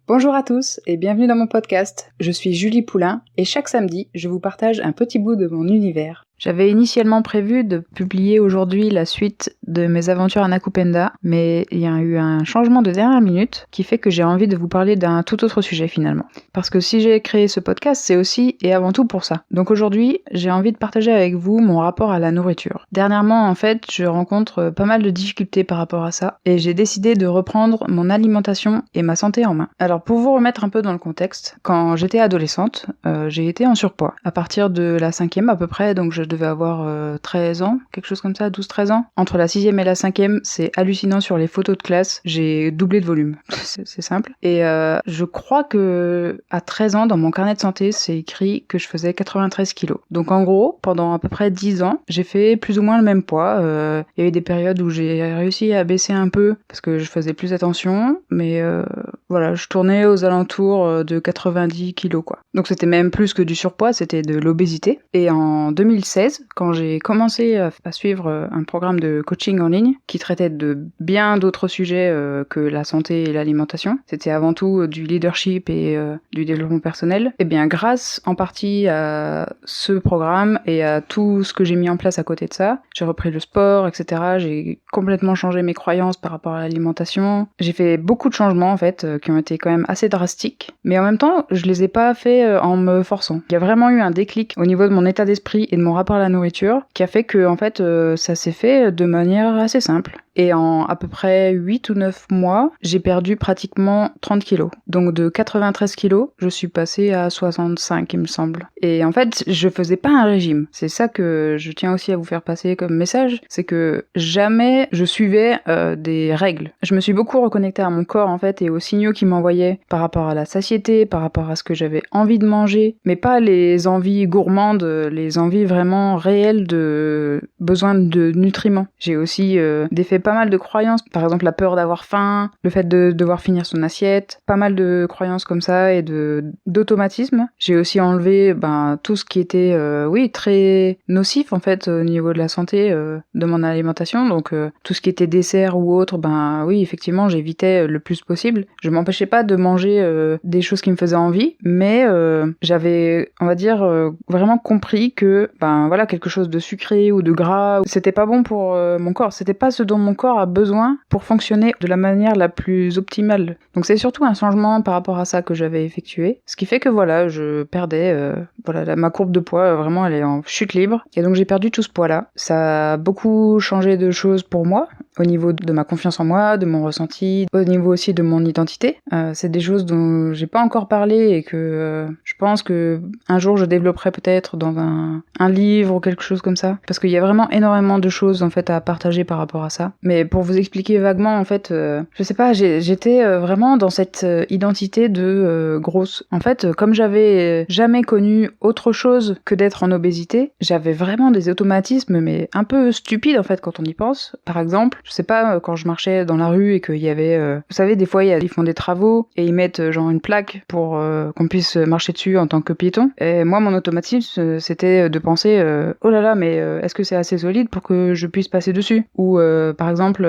Bonjour à tous et bienvenue dans mon podcast. Je suis Julie Poulain et chaque samedi, je vous partage un petit bout de mon univers. J'avais initialement prévu de publier aujourd'hui la suite de mes aventures à Nakupenda, mais il y a eu un changement de dernière minute qui fait que j'ai envie de vous parler d'un tout autre sujet finalement. Parce que si j'ai créé ce podcast, c'est aussi et avant tout pour ça. Donc aujourd'hui, j'ai envie de partager avec vous mon rapport à la nourriture. Dernièrement, en fait, je rencontre pas mal de difficultés par rapport à ça et j'ai décidé de reprendre mon alimentation et ma santé en main. Alors pour vous remettre un peu dans le contexte, quand j'étais adolescente, j'ai été en surpoids. À partir de la 5e à peu près, donc je devais avoir 13 ans, quelque chose comme ça, 12-13 ans. Entre la 6e et la 5e, c'est hallucinant sur les photos de classe, j'ai doublé de volume, c'est simple. Et je crois que à 13 ans, dans mon carnet de santé, c'est écrit que je faisais 93 kilos. Donc en gros, pendant à peu près 10 ans, j'ai fait plus ou moins le même poids. Il y a eu des périodes où j'ai réussi à baisser un peu, parce que je faisais plus attention, mais voilà, je tournais aux alentours de 90 kilos quoi. Donc c'était même plus que du surpoids, c'était de l'obésité. Et en 2016, quand j'ai commencé à suivre un programme de coaching en ligne qui traitait de bien d'autres sujets que la santé et l'alimentation, c'était avant tout du leadership et du développement personnel, et bien grâce en partie à ce programme et à tout ce que j'ai mis en place à côté de ça, j'ai repris le sport, etc. J'ai complètement changé mes croyances par rapport à l'alimentation. J'ai fait beaucoup de changements en fait qui ont été quand même assez drastiques, mais en même temps je les ai pas fait en me forçant. Il y a vraiment eu un déclic au niveau de mon état d'esprit et de mon rapport à la nourriture qui a fait que en fait ça s'est fait de manière assez simple. Et en à peu près 8 ou 9 mois, j'ai perdu pratiquement 30 kilos. Donc de 93 kilos, je suis passée à 65, il me semble. Et en fait, je faisais pas un régime. C'est ça que je tiens aussi à vous faire passer comme message, c'est que jamais je suivais des règles. Je me suis beaucoup reconnectée à mon corps en fait et aux signaux qu'il m'envoyait par rapport à la satiété, par rapport à ce que j'avais envie de manger, mais pas les envies gourmandes, les envies vraiment réelles de besoin de nutriments. J'ai aussi défait pas mal de croyances, par exemple la peur d'avoir faim, le fait de devoir finir son assiette, pas mal de croyances comme ça et d'automatisme. J'ai aussi enlevé tout ce qui était très nocif en fait au niveau de la santé de mon alimentation, donc tout ce qui était dessert ou autre, effectivement j'évitais le plus possible. Je m'empêchais pas de manger des choses qui me faisaient envie, mais j'avais on va dire vraiment compris que quelque chose de sucré ou de gras, c'était pas bon pour mon corps, c'était pas ce dont mon corps a besoin pour fonctionner de la manière la plus optimale. Donc c'est surtout un changement par rapport à ça que j'avais effectué, ce qui fait que je perdais ma courbe de poids vraiment elle est en chute libre, et donc j'ai perdu tout ce poids là. Ça a beaucoup changé de choses pour moi au niveau de ma confiance en moi, de mon ressenti, au niveau aussi de mon identité. C'est des choses dont j'ai pas encore parlé et que je pense que un jour je développerai peut-être dans un livre ou quelque chose comme ça, parce qu'il y a vraiment énormément de choses en fait à partager par rapport à ça. Mais pour vous expliquer vaguement en fait, je sais pas, j'étais vraiment dans cette identité de grosse. En fait, comme j'avais jamais connu autre chose que d'être en obésité, j'avais vraiment des automatismes mais un peu stupides en fait quand on y pense. Par exemple, je sais pas, quand je marchais dans la rue et qu'il y avait, vous savez, des fois ils font des travaux et ils mettent genre une plaque pour qu'on puisse marcher dessus en tant que piéton. Et moi, mon automatisme, c'était de penser, oh là là, mais est-ce que c'est assez solide pour que je puisse passer dessus? Ou par exemple,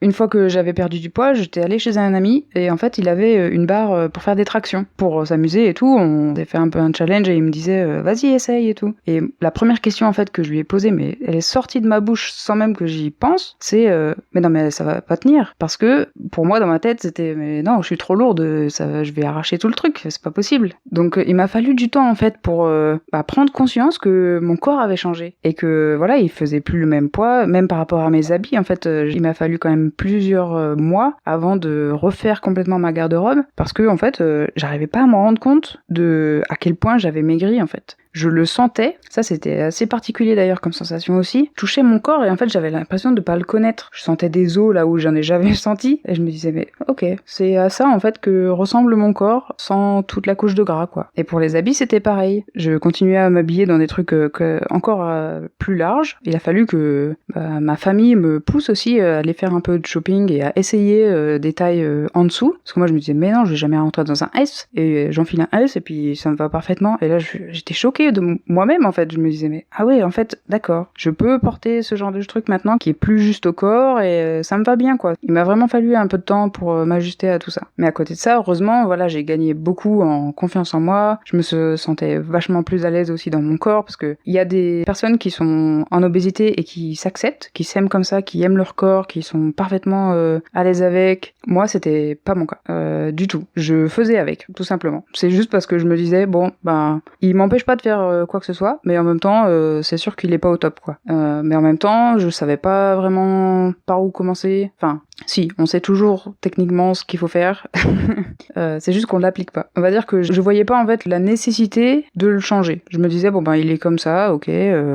une fois que j'avais perdu du poids, j'étais allée chez un ami et en fait, il avait une barre pour faire des tractions, pour s'amuser et tout. On avait fait un peu un challenge et il me disait, vas-y, essaye et tout. Et la première question en fait que je lui ai posée, mais elle est sortie de ma bouche sans même que j'y pense, c'est mais non mais ça va pas tenir, parce que pour moi dans ma tête c'était mais non, je suis trop lourde, je vais arracher tout le truc, c'est pas possible. Donc il m'a fallu du temps en fait pour prendre conscience que mon corps avait changé et que voilà, il faisait plus le même poids, même par rapport à mes habits en fait. Il m'a fallu quand même plusieurs mois avant de refaire complètement ma garde-robe, parce que en fait j'arrivais pas à me rendre compte de à quel point j'avais maigri en fait. Je le sentais, ça c'était assez particulier d'ailleurs comme sensation aussi, toucher mon corps et en fait j'avais l'impression de pas le connaître. Je sentais des os là où j'en ai jamais senti et je me disais mais ok, c'est à ça en fait que ressemble mon corps sans toute la couche de gras quoi. Et pour les habits c'était pareil, je continuais à m'habiller dans des trucs encore plus larges. Il a fallu que ma famille me pousse aussi à aller faire un peu de shopping et à essayer des tailles en dessous, parce que moi je me disais mais non, je vais jamais rentrer dans un S, et j'enfile un S et puis ça me va parfaitement, et là j'étais choquée choquée de moi-même en fait. Je me disais mais ah ouais en fait d'accord, je peux porter ce genre de truc maintenant qui est plus juste au corps et ça me va bien quoi. Il m'a vraiment fallu un peu de temps pour m'ajuster à tout ça. Mais à côté de ça, heureusement, voilà, j'ai gagné beaucoup en confiance en moi. Je me sentais vachement plus à l'aise aussi dans mon corps parce que il y a des personnes qui sont en obésité et qui s'acceptent, qui s'aiment comme ça, qui aiment leur corps, qui sont parfaitement à l'aise avec. Moi, c'était pas mon cas du tout. Je faisais avec, tout simplement. C'est juste parce que je me disais bon, ben, il m'empêche pas de faire quoi que ce soit, mais en même temps, c'est sûr qu'il est pas au top quoi. Mais en même temps, je savais pas vraiment par où commencer. Enfin, si, on sait toujours techniquement ce qu'il faut faire. C'est juste qu'on l'applique pas. On va dire que je voyais pas en fait la nécessité de le changer. Je me disais bon ben il est comme ça, ok.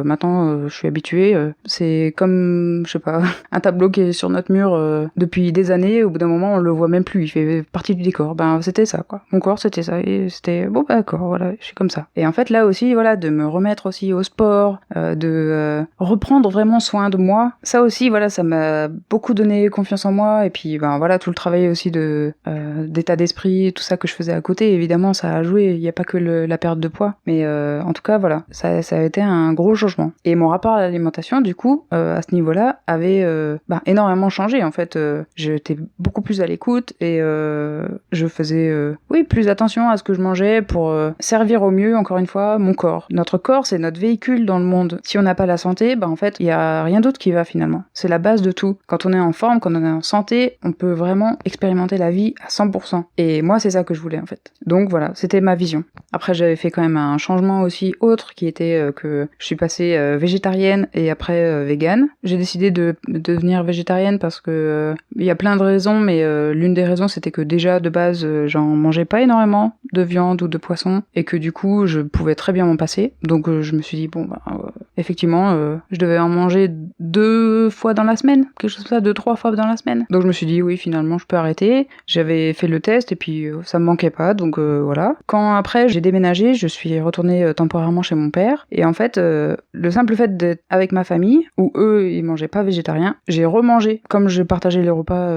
Maintenant je suis habituée. C'est comme je sais pas un tableau qui est sur notre mur depuis des années. Au bout d'un moment on le voit même plus. Il fait partie du décor. Ben c'était ça quoi. Mon corps c'était ça et c'était bon ben d'accord voilà je suis comme ça. Et en fait là aussi voilà de me remettre aussi au sport, de reprendre vraiment soin de moi. Ça aussi voilà ça m'a beaucoup donné confiance en moi et puis ben voilà tout le travail aussi d'état d'esprit, tout ça que je faisais à côté, évidemment ça a joué, il n'y a pas que la perte de poids, mais en tout cas voilà, ça a été un gros changement. Et mon rapport à l'alimentation du coup, à ce niveau-là, avait énormément changé en fait, j'étais beaucoup plus à l'écoute et je faisais plus attention à ce que je mangeais pour servir au mieux, encore une fois, mon corps. Notre corps, c'est notre véhicule dans le monde. Si on n'a pas la santé, en fait, il n'y a rien d'autre qui va finalement. C'est la base de tout. Quand on est en forme, quand on est en santé, on peut vraiment expérimenter la vie à 100%. Et moi, c'est ça que je voulais en fait. Donc voilà, c'était ma vision. Après, j'avais fait quand même un changement aussi autre qui était que je suis passée végétarienne et après végane. J'ai décidé de devenir végétarienne parce que il y a plein de raisons, mais l'une des raisons c'était que déjà de base, j'en mangeais pas énormément de viande ou de poisson et que du coup, je pouvais très bien m'en passer. Donc je me suis dit effectivement, je devais en manger 2 fois dans la semaine, quelque chose comme ça, 2-3 fois dans la semaine. Donc je me suis dit oui, finalement, je peux arrêter. J'avais fait le test et puis ça me manquait pas, donc voilà. Quand après j'ai déménagé, je suis retournée temporairement chez mon père et en fait, le simple fait d'être avec ma famille, où eux ils mangeaient pas végétarien, j'ai remangé. Comme je partageais les repas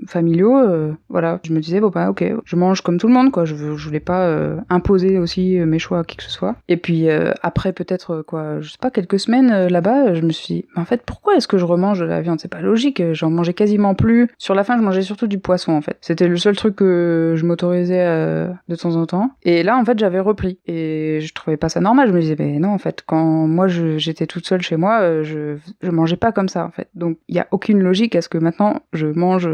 familiaux, voilà, je me disais ok, je mange comme tout le monde quoi. Je voulais pas imposer aussi mes choix à qui que ce soit. Et puis après peut-être je sais pas, quelques semaines là-bas, je me suis dit en fait pourquoi est-ce que je remange de la viande, c'est pas logique, j'en mangeais quasiment plus. Sur la fin je mangeais surtout du poisson en fait. C'était le seul truc que je m'autorisais de temps en temps. Et là en fait j'avais repris et je trouvais pas ça normal. Je me disais non en fait quand moi j'étais toute seule chez moi, je mangeais pas comme ça en fait. Donc il y a aucune logique à ce que maintenant je mange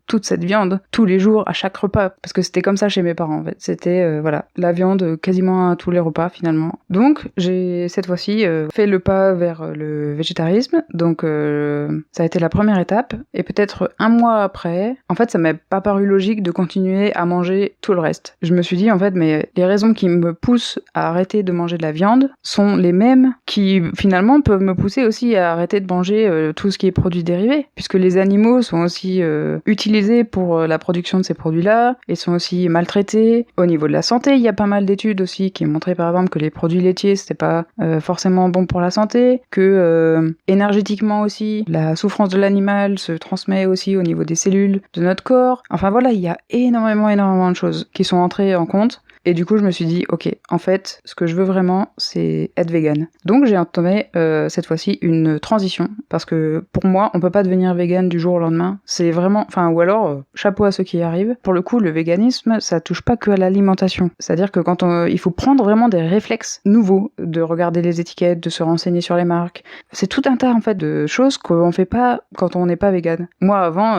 toute cette viande tous les jours à chaque repas parce que c'était comme ça chez mes parents en fait. C'était la viande quasiment à tous les repas finalement. Donc j'ai cette fois-ci fait le pas vers le végétarisme. Donc ça a été la première étape et peut-être un mois après, en fait ça m'a pas paru logique de continuer à manger tout le reste. Je me suis dit en fait mais les raisons qui me poussent à arrêter de manger de la viande sont les mêmes qui finalement peuvent me pousser aussi à arrêter de manger tout ce qui est produits dérivés, puisque les animaux sont aussi utilisés pour la production de ces produits-là et sont aussi maltraités. Au niveau de la santé, il y a pas mal d'études aussi qui montraient par exemple que les produits laitiers c'était pas forcément bon pour la santé, que énergétiquement aussi la souffrance de l'animal se transmet aussi au niveau des cellules de notre corps. Enfin voilà, il y a énormément de choses qui sont entrées en compte. Et du coup, je me suis dit, ok, en fait, ce que je veux vraiment, c'est être végane. Donc, j'ai entamé cette fois-ci une transition, parce que pour moi, on peut pas devenir végane du jour au lendemain. C'est vraiment, ou alors, chapeau à ceux qui y arrivent. Pour le coup, le véganisme, ça touche pas que à l'alimentation. C'est-à-dire que il faut prendre vraiment des réflexes nouveaux, de regarder les étiquettes, de se renseigner sur les marques. C'est tout un tas, en fait, de choses qu'on fait pas quand on n'est pas végane. Moi, avant,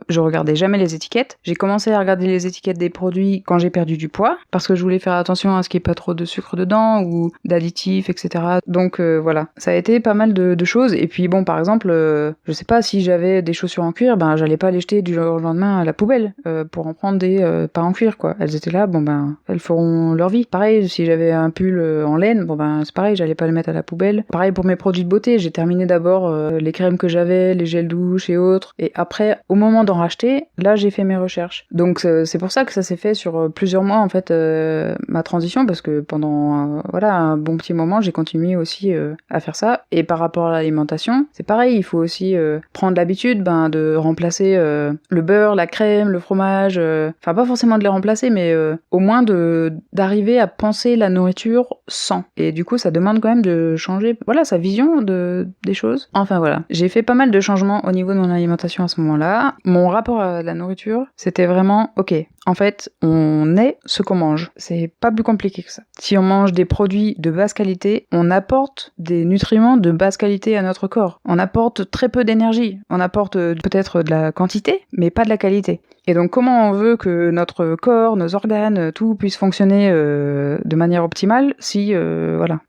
je regardais jamais les étiquettes. J'ai commencé à regarder les étiquettes des produits quand j'ai perdu du poids, parce que je voulais faire attention à ce qu'il n'y ait pas trop de sucre dedans ou d'additifs, etc. Donc voilà, ça a été pas mal de choses. Et puis bon, par exemple, je sais pas, si j'avais des chaussures en cuir, j'allais pas les jeter du jour au lendemain à la poubelle pour en prendre des pas en cuir quoi. Elles étaient là, elles feront leur vie. Pareil, si j'avais un pull en laine, c'est pareil, j'allais pas le mettre à la poubelle. Pareil pour mes produits de beauté, j'ai terminé d'abord les crèmes que j'avais, les gels douche et autres. Et après, au moment d'en racheter, là j'ai fait mes recherches. Donc c'est pour ça que ça s'est fait sur plusieurs mois en fait. ma transition parce que pendant un bon petit moment, j'ai continué aussi à faire ça. Et par rapport à l'alimentation, c'est pareil, il faut aussi prendre l'habitude de remplacer le beurre, la crème, le fromage, enfin pas forcément de les remplacer, mais au moins d'arriver à penser la nourriture sans. Et du coup, ça demande quand même de changer sa vision des choses. Enfin voilà, j'ai fait pas mal de changements au niveau de mon alimentation à ce moment-là. Mon rapport à la nourriture, c'était vraiment, ok, en fait, on est ce qu'on mange. C'est pas plus compliqué que ça. Si on mange des produits de basse qualité, on apporte des nutriments de basse qualité à notre corps. On apporte très peu d'énergie. On apporte peut-être de la quantité, mais pas de la qualité. Et donc, comment on veut que notre corps, nos organes, tout puisse fonctionner de manière optimale si,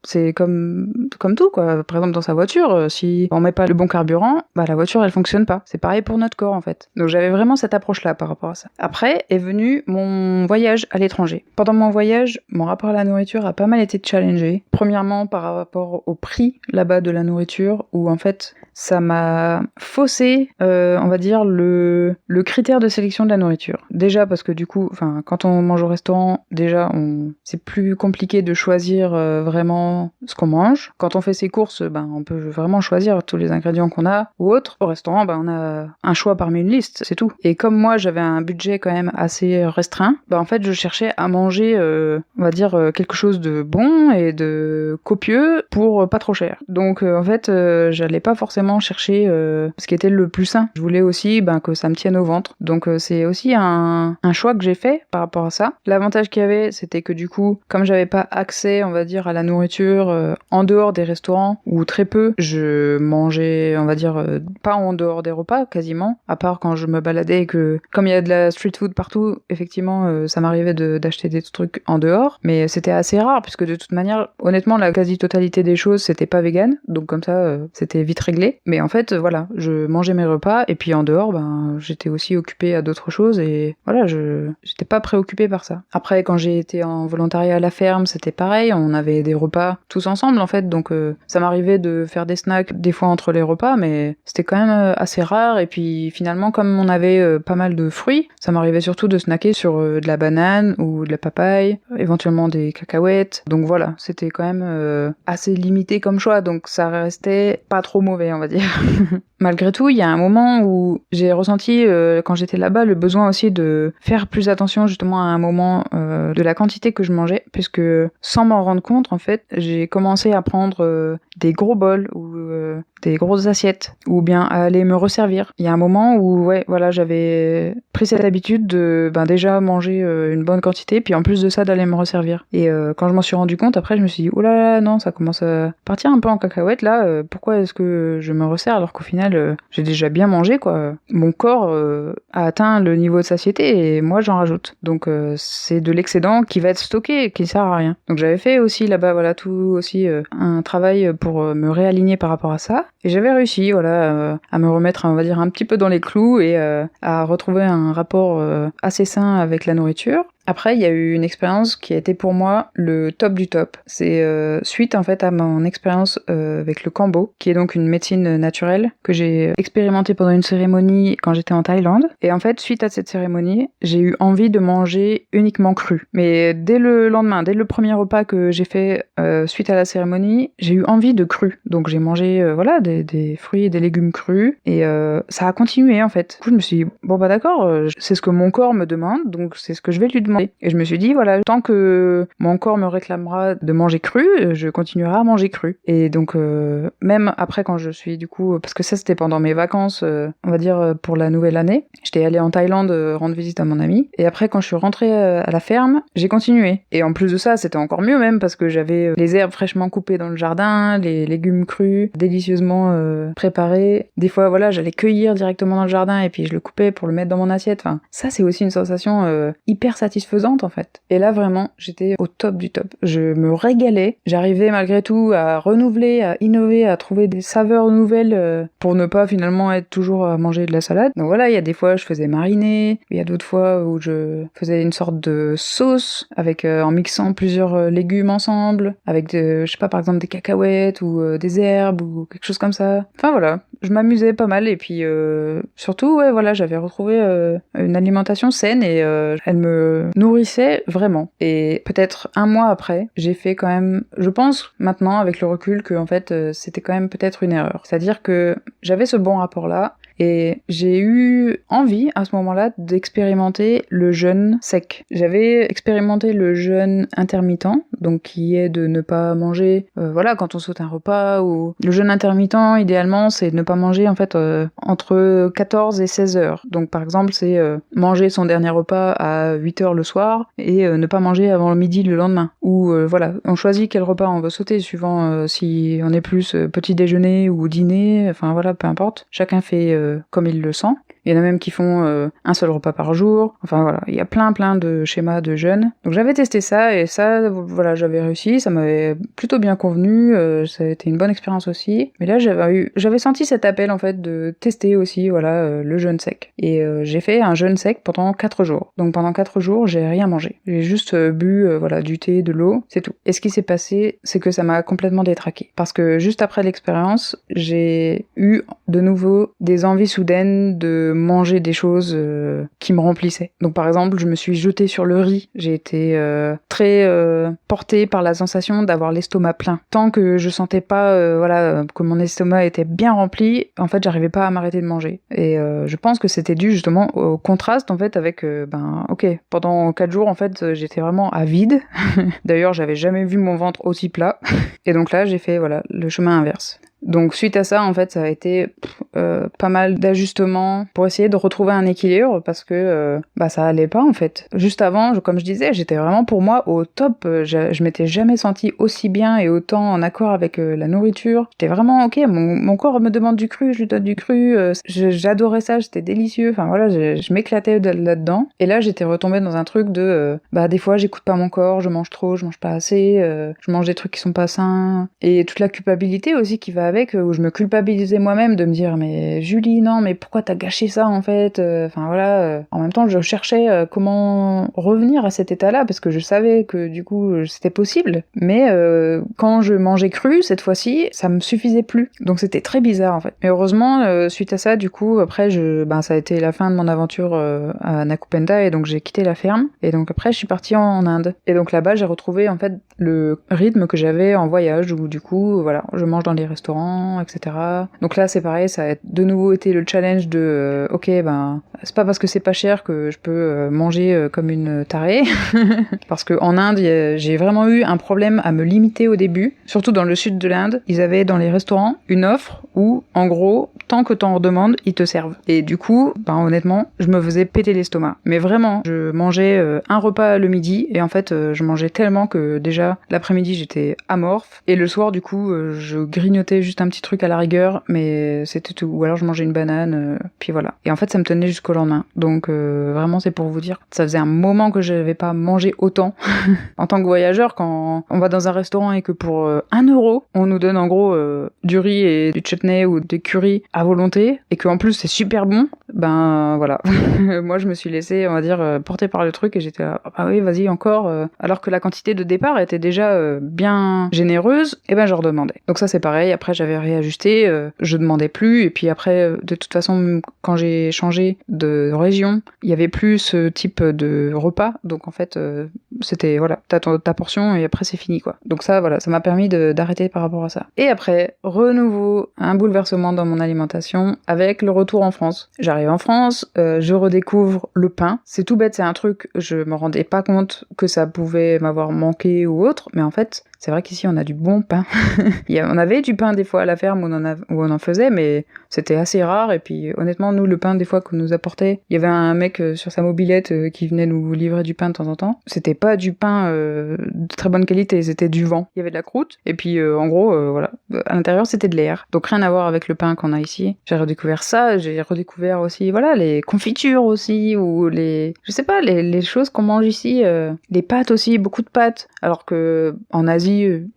c'est comme tout, quoi. Par exemple, dans sa voiture, si on met pas le bon carburant, la voiture, elle fonctionne pas. C'est pareil pour notre corps, en fait. Donc, j'avais vraiment cette approche-là par rapport à ça. Après est venu mon voyage à l'étranger. Pendant mon voyage, mon rapport à la nourriture a pas mal été challengé. Premièrement, par rapport au prix, là-bas, de la nourriture, où, en fait, ça m'a faussé, on va dire, le critère de sélection de la nourriture. Déjà parce que du coup, quand on mange au restaurant, déjà, c'est plus compliqué de choisir vraiment ce qu'on mange. Quand on fait ses courses, on peut vraiment choisir tous les ingrédients qu'on a ou autre. Au restaurant, on a un choix parmi une liste, c'est tout. Et comme moi, j'avais un budget quand même assez restreint, en fait, je cherchais à manger, on va dire, quelque chose de bon et de copieux pour pas trop cher. Donc, en fait, j'allais pas forcément chercher ce qui était le plus sain. Je voulais aussi que ça me tienne au ventre. Donc, c'est aussi un choix que j'ai fait par rapport à ça. L'avantage qu'il y avait, c'était que du coup, comme j'avais pas accès, on va dire, à la nourriture en dehors des restaurants, ou très peu, je mangeais, on va dire, pas en dehors des repas, quasiment, à part quand je me baladais et que, comme il y a de la street food partout, effectivement, ça m'arrivait d'acheter des trucs en dehors, mais c'était assez rare, puisque de toute manière, honnêtement, la quasi-totalité des choses, c'était pas vegan, donc comme ça, c'était vite réglé. Mais en fait, je mangeais mes repas, et puis en dehors, j'étais aussi occupée à d'autres choses, et voilà, j'étais pas préoccupée par ça. Après, quand j'ai été en volontariat à la ferme, c'était pareil, on avait des repas tous ensemble, en fait, donc ça m'arrivait de faire des snacks des fois entre les repas, mais c'était quand même assez rare, et puis finalement, comme on avait pas mal de fruits, ça m'arrivait surtout de snacker sur de la banane ou de la papaye, éventuellement des cacahuètes, donc voilà, c'était quand même assez limité comme choix, donc ça restait pas trop mauvais, on va dire. Malgré tout, il y a un moment où j'ai ressenti, quand j'étais là-bas, le besoin aussi de faire plus attention justement à un moment de la quantité que je mangeais, puisque sans m'en rendre compte, en fait, j'ai commencé à prendre des gros bols ou des grosses assiettes, ou bien à aller me resservir. Il y a un moment où, j'avais pris cette habitude de déjà manger une bonne quantité, puis en plus de ça, d'aller me resservir. Et quand je m'en suis rendu compte, après, je me suis dit, oh là là, non, ça commence à partir un peu en cacahuète, là, pourquoi est-ce que je me resserre alors qu'au final, j'ai déjà bien mangé, quoi. Mon corps a atteint le niveau de satiété et moi, j'en rajoute. Donc, c'est de l'excédent qui va être stocké et qui sert à rien. Donc, j'avais fait aussi là-bas, tout aussi un travail pour me réaligner par rapport à ça. Et j'avais réussi, à me remettre, on va dire, un petit peu dans les clous et à retrouver un rapport assez sain avec la nourriture. Après, il y a eu une expérience qui a été pour moi le top du top. C'est suite en fait à mon expérience avec le Kambo, qui est donc une médecine naturelle que j'ai expérimentée pendant une cérémonie quand j'étais en Thaïlande. Et en fait, suite à cette cérémonie, j'ai eu envie de manger uniquement cru. Mais dès le lendemain, dès le premier repas que j'ai fait suite à la cérémonie, j'ai eu envie de cru. Donc j'ai mangé des fruits et des légumes crus et ça a continué en fait. Du coup, je me suis dit, d'accord, c'est ce que mon corps me demande, donc c'est ce que je vais lui demander. Et je me suis dit, tant que mon corps me réclamera de manger cru, je continuerai à manger cru. Et donc, même après quand je suis du coup, parce que ça c'était pendant mes vacances, on va dire pour la nouvelle année, j'étais allée en Thaïlande rendre visite à mon ami, et après quand je suis rentrée à la ferme, j'ai continué. Et en plus de ça, c'était encore mieux même, parce que j'avais les herbes fraîchement coupées dans le jardin, les légumes crus, délicieusement préparés. Des fois, j'allais cueillir directement dans le jardin, et puis je le coupais pour le mettre dans mon assiette. Enfin, ça c'est aussi une sensation hyper satisfaisante en fait. Et là vraiment, j'étais au top du top. Je me régalais. J'arrivais malgré tout à renouveler, à innover, à trouver des saveurs nouvelles pour ne pas finalement être toujours à manger de la salade. Donc il y a des fois je faisais mariner, il y a d'autres fois où je faisais une sorte de sauce avec en mixant plusieurs légumes ensemble, avec je sais pas, par exemple des cacahuètes ou des herbes ou quelque chose comme ça. Enfin je m'amusais pas mal et puis surtout j'avais retrouvé une alimentation saine et elle me me nourrissait vraiment. Et peut-être un mois après, j'ai fait quand même, je pense maintenant avec le recul que en fait c'était quand même peut-être une erreur. C'est-à-dire que j'avais ce bon rapport-là, et j'ai eu envie, à ce moment-là, d'expérimenter le jeûne sec. J'avais expérimenté le jeûne intermittent, donc qui est de ne pas manger, quand on saute un repas, ou... Le jeûne intermittent, idéalement, c'est de ne pas manger, en fait, entre 14 et 16 heures. Donc, par exemple, c'est manger son dernier repas à 8 heures le soir, et ne pas manger avant le midi le lendemain. Ou, on choisit quel repas on veut sauter, suivant si on est plus petit déjeuner ou dîner, enfin voilà, peu importe. Chacun fait comme il le sent. Il y en a même qui font un seul repas par jour. Enfin voilà, il y a plein de schémas de jeûne. Donc j'avais testé ça, et ça, voilà, j'avais réussi, ça m'avait plutôt bien convenu, ça a été une bonne expérience aussi. Mais là, j'avais senti cet appel en fait de tester aussi, le jeûne sec. Et j'ai fait un jeûne sec pendant 4 jours. Donc pendant 4 jours, j'ai rien mangé. J'ai juste bu du thé, de l'eau, c'est tout. Et ce qui s'est passé, c'est que ça m'a complètement détraqué. Parce que juste après l'expérience, j'ai eu de nouveau des envies soudaines de manger des choses qui me remplissaient. Donc par exemple, je me suis jetée sur le riz. J'ai été très portée par la sensation d'avoir l'estomac plein. Tant que je sentais pas que mon estomac était bien rempli, en fait, j'arrivais pas à m'arrêter de manger. Et je pense que c'était dû justement au contraste en fait avec pendant 4 jours en fait, j'étais vraiment à vide. D'ailleurs, j'avais jamais vu mon ventre aussi plat. Et donc là, j'ai fait le chemin inverse. Donc suite à ça, en fait, ça a été pas mal d'ajustements pour essayer de retrouver un équilibre, parce que ça allait pas en fait. Juste avant, comme je disais, j'étais vraiment pour moi au top. Je m'étais jamais sentie aussi bien et autant en accord avec la nourriture. J'étais vraiment ok, mon corps me demande du cru, je lui donne du cru. J'adorais ça, c'était délicieux. Enfin voilà, je m'éclatais là-dedans. Et là, j'étais retombée dans un truc de des fois j'écoute pas mon corps, je mange trop, je mange pas assez, je mange des trucs qui sont pas sains, et toute la culpabilité aussi qui va avec, où je me culpabilisais moi-même de me dire mais Julie, non, mais pourquoi t'as gâché ça en fait, en même temps je cherchais comment revenir à cet état-là, parce que je savais que du coup c'était possible, mais quand je mangeais cru cette fois-ci, ça me suffisait plus, donc c'était très bizarre en fait. Mais heureusement, suite à ça, du coup après ça a été la fin de mon aventure à Nakupenda, et donc j'ai quitté la ferme, et donc après je suis partie en Inde, et donc là-bas j'ai retrouvé en fait le rythme que j'avais en voyage, où du coup je mange dans les restaurants, etc. Donc là c'est pareil, ça a de nouveau été le challenge de c'est pas parce que c'est pas cher que je peux manger comme une tarée. Parce que en Inde, j'ai vraiment eu un problème à me limiter au début, surtout dans le sud de l'Inde. Ils avaient dans les restaurants une offre où, en gros, tant que t'en redemandes, ils te servent. Et du coup, honnêtement, je me faisais péter l'estomac. Mais vraiment, je mangeais un repas le midi, et en fait, je mangeais tellement que déjà, l'après-midi, j'étais amorphe, et le soir, du coup, je grignotais juste un petit truc à la rigueur, mais c'était tout. Ou alors je mangeais une banane, puis voilà. Et en fait, ça me tenait jusqu'au lendemain. Donc vraiment, c'est pour vous dire, ça faisait un moment que je n'avais pas mangé autant. En tant que voyageur, quand on va dans un restaurant et que pour 1 euro, on nous donne en gros du riz et du chutney ou des curry à volonté, et qu'en plus c'est super bon, voilà. Moi, je me suis laissée, on va dire, porter par le truc, et j'étais là, ah oui, vas-y, encore. Alors que la quantité de départ était déjà bien généreuse, et je redemandais. Donc ça, c'est pareil. Après, j'avais réajusté, je demandais plus, et puis après, de toute façon, quand j'ai changé de région, il y avait plus ce type de repas, donc en fait, c'était, t'as ta portion, et après c'est fini, quoi. Donc ça, ça m'a permis d'arrêter par rapport à ça. Et après, renouveau, un bouleversement dans mon alimentation, avec le retour en France. J'arrive en France, je redécouvre le pain. C'est tout bête, c'est un truc, je me rendais pas compte que ça pouvait m'avoir manqué ou autre, mais en fait, c'est vrai qu'ici on a du bon pain. On avait du pain des fois à la ferme où on en faisait, mais c'était assez rare. Et puis honnêtement, nous, le pain des fois qu'on nous apportait, il y avait un mec sur sa mobilette qui venait nous livrer du pain de temps en temps. C'était pas du pain de très bonne qualité, c'était du vent. Il y avait de la croûte, et puis en gros, à l'intérieur c'était de l'air. Donc rien à voir avec le pain qu'on a ici. J'ai redécouvert ça, j'ai redécouvert aussi, les confitures aussi, ou les choses qu'on mange ici, les pâtes aussi, beaucoup de pâtes. Alors que en Asie,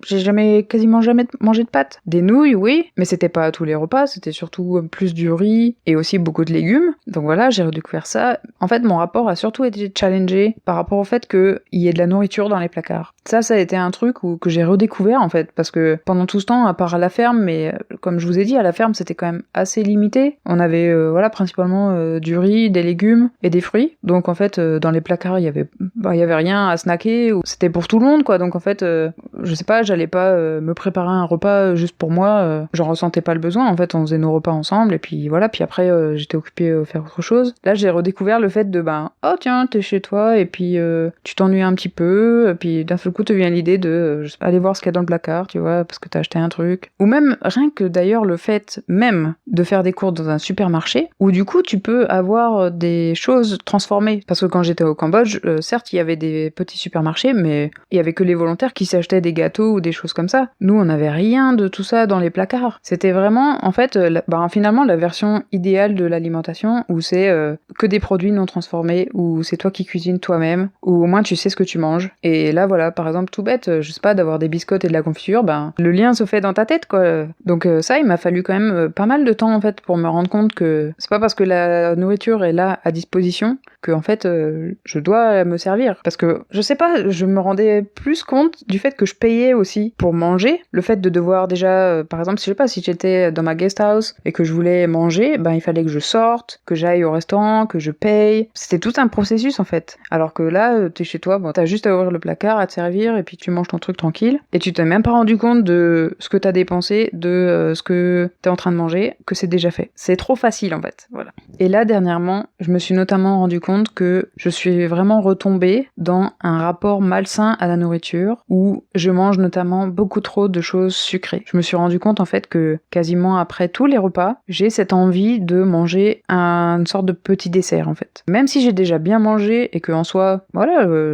j'ai quasiment jamais mangé de pâtes. Des nouilles, oui, mais c'était pas à tous les repas, c'était surtout plus du riz et aussi beaucoup de légumes. Donc voilà, j'ai redécouvert ça. En fait, mon rapport a surtout été challengé par rapport au fait qu'il y ait de la nourriture dans les placards. Ça a été un truc que j'ai redécouvert en fait, parce que pendant tout ce temps, à part à la ferme, mais comme je vous ai dit, à la ferme c'était quand même assez limité. On avait principalement du riz, des légumes et des fruits. Donc en fait, dans les placards, il y avait rien à snacker, ou c'était pour tout le monde quoi. Donc en fait, je sais pas, j'allais pas me préparer un repas juste pour moi, j'en ressentais pas le besoin. En fait, on faisait nos repas ensemble et puis voilà, puis après j'étais occupée à faire autre chose. Là, j'ai redécouvert le fait de oh tiens, t'es chez toi et puis tu t'ennuies un petit peu, et puis d'un seul coup te vient l'idée de aller voir ce qu'il y a dans le placard, tu vois, parce que t'as acheté un truc. Ou même rien que d'ailleurs le fait même de faire des courses dans un supermarché, où du coup tu peux avoir des choses transformées. Parce que quand j'étais au Cambodge, certes il y avait des petits supermarchés, mais il y avait que les volontaires qui s'achetaient des gâteaux ou des choses comme ça. Nous on n'avait rien de tout ça dans les placards. C'était vraiment en fait finalement la version idéale de l'alimentation, où c'est que des produits non transformés, où c'est toi qui cuisines toi-même, où au moins tu sais ce que tu manges. Et là voilà, par exemple tout bête, je sais pas, d'avoir des biscottes et de la confiture, le lien se fait dans ta tête quoi. Donc ça, il m'a fallu quand même pas mal de temps en fait pour me rendre compte que c'est pas parce que la nourriture est là à disposition que en fait je dois me servir. Parce que je sais pas, je me rendais plus compte du fait que je payais aussi pour manger. Le fait de devoir déjà, par exemple, si j'étais dans ma guest house et que je voulais manger, il fallait que je sorte, que j'aille au restaurant, que je paye. C'était tout un processus en fait. Alors que là, t'es chez toi, t'as juste à ouvrir le placard, à te servir et puis tu manges ton truc tranquille. Et tu t'es même pas rendu compte de ce que t'as dépensé, de ce que t'es en train de manger, que c'est déjà fait. C'est trop facile en fait, voilà. Et là, dernièrement, je me suis notamment rendu compte que je suis vraiment retombée dans un rapport malsain à la nourriture, où je mange notamment beaucoup trop de choses sucrées. Je me suis rendu compte en fait que quasiment après tous les repas, j'ai cette envie de manger une sorte de petit dessert en fait. Même si j'ai déjà bien mangé et que en soi,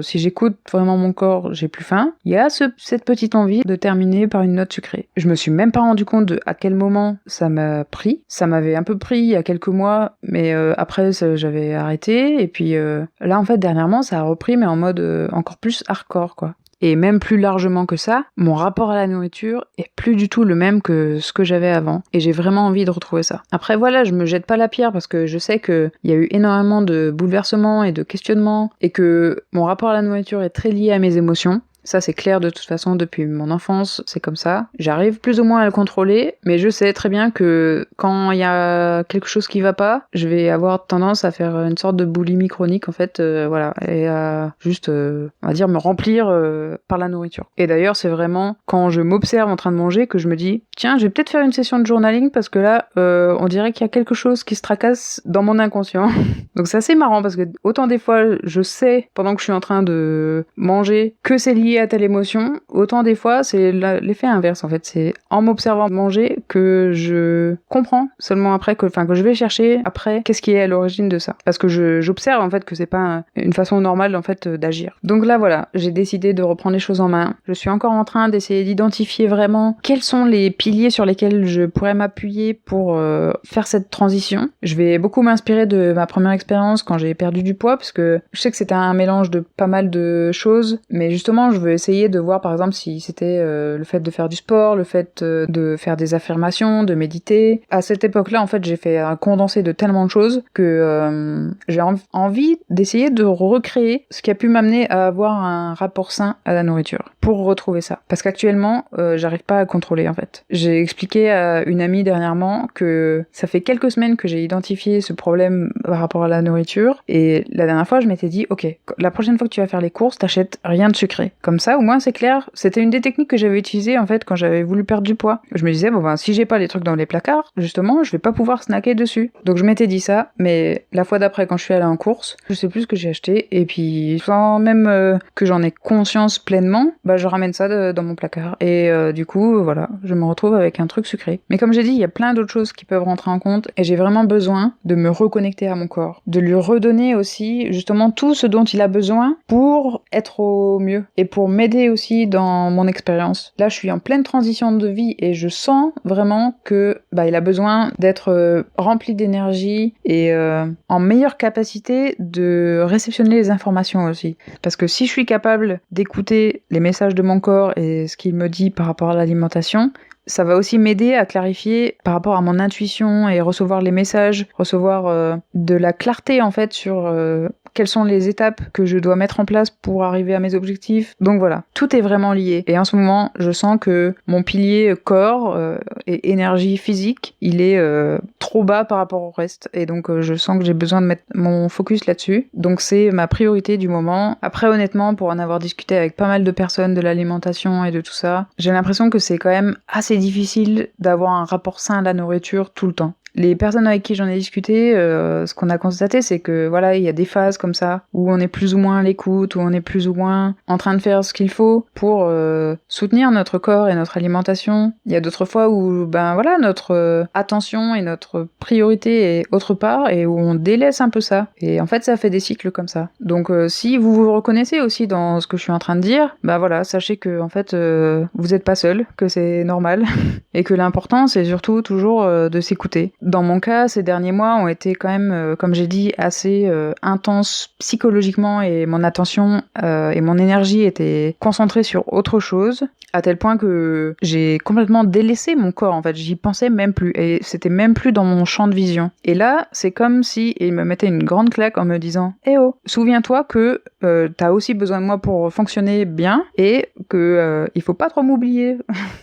si j'écoute vraiment mon corps, j'ai plus faim, il y a cette petite envie de terminer par une note sucrée. Je me suis même pas rendu compte de à quel moment ça m'a pris. Ça m'avait un peu pris il y a quelques mois, mais après j'avais arrêté, et puis là en fait dernièrement ça a repris, mais en mode encore plus hardcore quoi. Et même plus largement que ça, mon rapport à la nourriture est plus du tout le même que ce que j'avais avant. Et j'ai vraiment envie de retrouver ça. Après voilà, je me jette pas la pierre parce que je sais qu'il y a eu énormément de bouleversements et de questionnements, et que mon rapport à la nourriture est très lié à mes émotions. Ça, c'est clair de toute façon depuis mon enfance, c'est comme ça. J'arrive plus ou moins à le contrôler, mais je sais très bien que quand il y a quelque chose qui va pas, je vais avoir tendance à faire une sorte de boulimie chronique en fait, et à juste, on va dire, me remplir par la nourriture. Et d'ailleurs, c'est vraiment quand je m'observe en train de manger que je me dis, tiens, je vais peut-être faire une session de journaling parce que là, on dirait qu'il y a quelque chose qui se tracasse dans mon inconscient. Donc c'est assez marrant parce que autant des fois, je sais pendant que je suis en train de manger que c'est lié à telle émotion, autant des fois c'est l'effet inverse en fait. C'est en m'observant manger que je comprends seulement après que je vais chercher après qu'est-ce qui est à l'origine de ça, parce que j'observe en fait que c'est pas une façon normale en fait d'agir. Donc là voilà, j'ai décidé de reprendre les choses en main. Je suis encore en train d'essayer d'identifier vraiment quels sont les piliers sur lesquels je pourrais m'appuyer pour faire cette transition. Je vais beaucoup m'inspirer de ma première expérience quand j'ai perdu du poids, parce que je sais que c'était un mélange de pas mal de choses, mais justement je veux essayer de voir par exemple si c'était le fait de faire du sport, le fait de faire des affirmations, de méditer. À cette époque-là, en fait, j'ai fait un condensé de tellement de choses que j'ai envie d'essayer de recréer ce qui a pu m'amener à avoir un rapport sain à la nourriture, pour retrouver ça. Parce qu'actuellement, j'arrive pas à contrôler en fait. J'ai expliqué à une amie dernièrement que ça fait quelques semaines que j'ai identifié ce problème par rapport à la nourriture, et la dernière fois, je m'étais dit, ok, la prochaine fois que tu vas faire les courses, t'achètes rien de sucré. Comme ça, au moins c'est clair. C'était une des techniques que j'avais utilisées en fait quand j'avais voulu perdre du poids. Je me disais, si j'ai pas les trucs dans les placards, justement, je vais pas pouvoir snacker dessus. Donc je m'étais dit ça, mais la fois d'après quand je suis allée en course, je sais plus ce que j'ai acheté, et puis sans même que j'en ai conscience pleinement, je ramène ça dans mon placard. Et du coup, voilà, je me retrouve avec un truc sucré. Mais comme j'ai dit, il y a plein d'autres choses qui peuvent rentrer en compte, et j'ai vraiment besoin de me reconnecter à mon corps, de lui redonner aussi justement tout ce dont il a besoin pour être au mieux et pour pour m'aider aussi dans mon expérience. Là, je suis en pleine transition de vie et je sens vraiment que il a besoin d'être rempli d'énergie et en meilleure capacité de réceptionner les informations aussi. Parce que si je suis capable d'écouter les messages de mon corps et ce qu'il me dit par rapport à l'alimentation, ça va aussi m'aider à clarifier par rapport à mon intuition et recevoir les messages, recevoir de la clarté en fait sur quelles sont les étapes que je dois mettre en place pour arriver à mes objectifs. Donc voilà, tout est vraiment lié. Et en ce moment, je sens que mon pilier corps et énergie physique, il est trop bas par rapport au reste. Et donc je sens que j'ai besoin de mettre mon focus là-dessus. Donc c'est ma priorité du moment. Après honnêtement, pour en avoir discuté avec pas mal de personnes de l'alimentation et de tout ça, j'ai l'impression que c'est quand même assez difficile d'avoir un rapport sain à la nourriture tout le temps. Les personnes avec qui j'en ai discuté, ce qu'on a constaté, c'est que voilà, il y a des phases comme ça où on est plus ou moins à l'écoute, où on est plus ou moins en train de faire ce qu'il faut pour soutenir notre corps et notre alimentation. Il y a d'autres fois où notre attention et notre priorité est autre part et où on délaisse un peu ça. Et en fait, ça fait des cycles comme ça. Donc si vous vous reconnaissez aussi dans ce que je suis en train de dire, sachez que en fait vous êtes pas seul, que c'est normal et que l'important c'est surtout toujours de s'écouter. Dans mon cas, ces derniers mois ont été quand même, comme j'ai dit, assez intenses psychologiquement et mon attention et mon énergie étaient concentrées sur autre chose, à tel point que j'ai complètement délaissé mon corps, en fait, j'y pensais même plus, et c'était même plus dans mon champ de vision. Et là, c'est comme si il me mettait une grande claque en me disant « Eh oh, souviens-toi que t'as aussi besoin de moi pour fonctionner bien, et que il faut pas trop m'oublier. »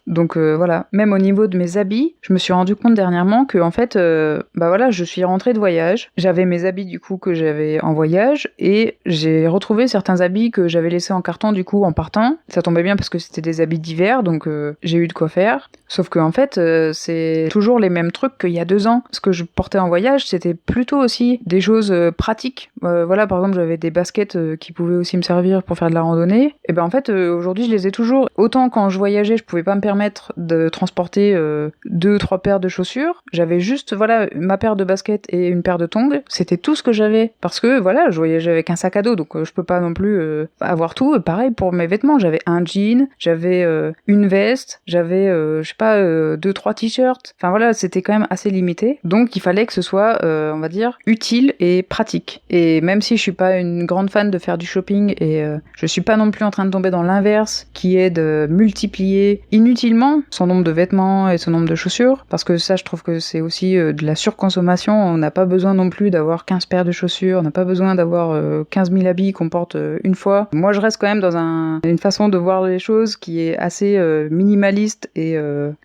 Donc voilà, même au niveau de mes habits, je me suis rendu compte dernièrement que en fait, je suis rentrée de voyage, j'avais mes habits du coup que j'avais en voyage, et j'ai retrouvé certains habits que j'avais laissés en carton du coup en partant. Ça tombait bien parce que c'était des habits d'hiver, donc j'ai eu de quoi faire. Sauf que en fait, c'est toujours les mêmes trucs qu'il y a 2 ans. Ce que je portais en voyage, c'était plutôt aussi des choses pratiques. Par exemple, j'avais des baskets qui pouvaient aussi me servir pour faire de la randonnée. Et en fait, aujourd'hui, je les ai toujours. Autant quand je voyageais, je pouvais pas me permettre de transporter 2-3 paires de chaussures. J'avais juste, ma paire de baskets et une paire de tongs. C'était tout ce que j'avais. Parce que, je voyageais avec un sac à dos, donc je peux pas non plus avoir tout. Pareil pour mes vêtements. J'avais un jean, j'avais une veste, j'avais, 2-3 t-shirts. Enfin voilà, c'était quand même assez limité. Donc il fallait que ce soit, on va dire, utile et pratique. Et même si je suis pas une grande fan de faire du shopping et je suis pas non plus en train de tomber dans l'inverse, qui est de multiplier inutilement son nombre de vêtements et son nombre de chaussures, parce que ça, je trouve que c'est aussi de la surconsommation. On n'a pas besoin non plus d'avoir 15 paires de chaussures, on n'a pas besoin d'avoir 15 000 habits qu'on porte une fois. Moi, je reste quand même dans une façon de voir les choses qui est assez minimaliste et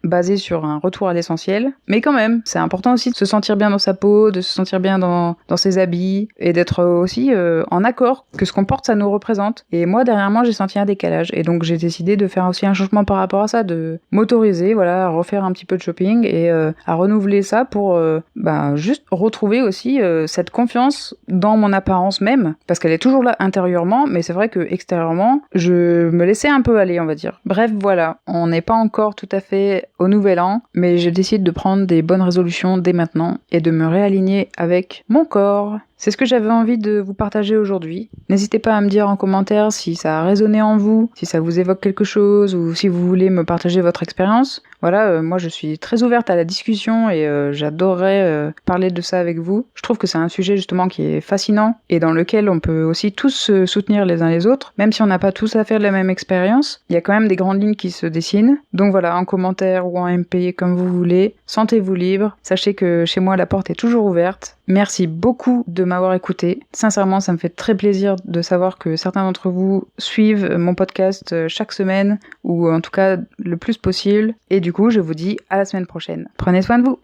basée sur un retour à l'essentiel. Mais quand même, c'est important aussi de se sentir bien dans sa peau, de se sentir bien dans ses habits, et d'être aussi en accord que ce qu'on porte, ça nous représente. Et moi, dernièrement, j'ai senti un décalage. Et donc, j'ai décidé de faire aussi un changement par rapport à ça, de m'autoriser, à refaire un petit peu de shopping et à renouveler ça pour juste retrouver aussi cette confiance dans mon apparence même, parce qu'elle est toujours là intérieurement, mais c'est vrai que extérieurement, je me laissais un peu aller, on va dire. Bref, voilà, on n'est pas encore tout à fait au nouvel an, mais je décide de prendre des bonnes résolutions dès maintenant et de me réaligner avec mon corps. C'est ce que j'avais envie de vous partager aujourd'hui. N'hésitez pas à me dire en commentaire si ça a résonné en vous, si ça vous évoque quelque chose, ou si vous voulez me partager votre expérience. Moi je suis très ouverte à la discussion et j'adorerais parler de ça avec vous. Je trouve que c'est un sujet justement qui est fascinant et dans lequel on peut aussi tous se soutenir les uns les autres, même si on n'a pas tous à faire la même expérience. Il y a quand même des grandes lignes qui se dessinent. Donc voilà, en commentaire ou en MP, comme vous voulez, sentez-vous libre. Sachez que chez moi la porte est toujours ouverte. Merci beaucoup de m'avoir écouté. Sincèrement, ça me fait très plaisir de savoir que certains d'entre vous suivent mon podcast chaque semaine, ou en tout cas le plus possible. Et du coup, je vous dis à la semaine prochaine. Prenez soin de vous.